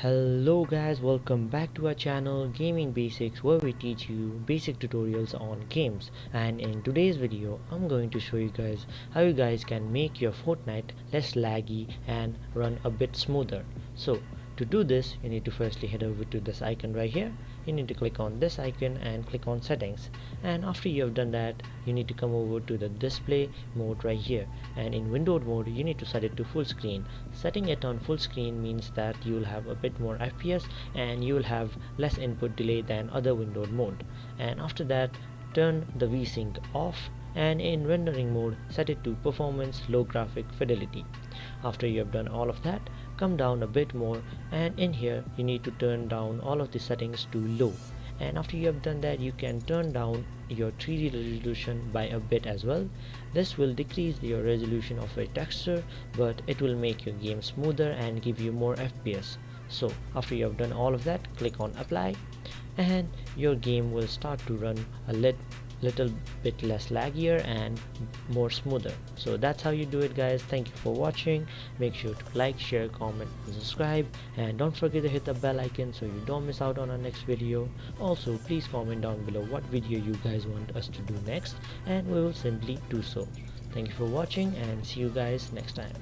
Hello guys, welcome back to our channel Gaming Basics, where we teach you basic tutorials on games. And in today's video I'm going to show you guys how you guys can make your Fortnite less laggy and run a bit smoother. So to do this, you need to firstly head over to this icon right here. You need to click on this icon and click on settings, and after you have done that, you need to come over to the display mode right here, and in windowed mode you need to set it to full screen. Setting it on full screen means that you will have a bit more FPS and you will have less input delay than other windowed mode. And after that, turn the VSync off, and in rendering mode set it to performance low graphic fidelity. After you have done all of that, come down a bit more, and in here you need to turn down all of the settings to low. And after you have done that, you can turn down your 3D resolution by a bit as well. This will decrease your resolution of a texture, but it will make your game smoother and give you more FPS. So after you have done all of that, click on apply, and your game will start to run a little bit less laggier and more smoother. So that's how you do it, guys. Thank you for watching. Make sure to like, share, comment and subscribe, and don't forget to hit the bell icon so you don't miss out on our next video. Also, please comment down below what video you guys want us to do next, and we will simply do so. Thank you for watching, and see you guys next time.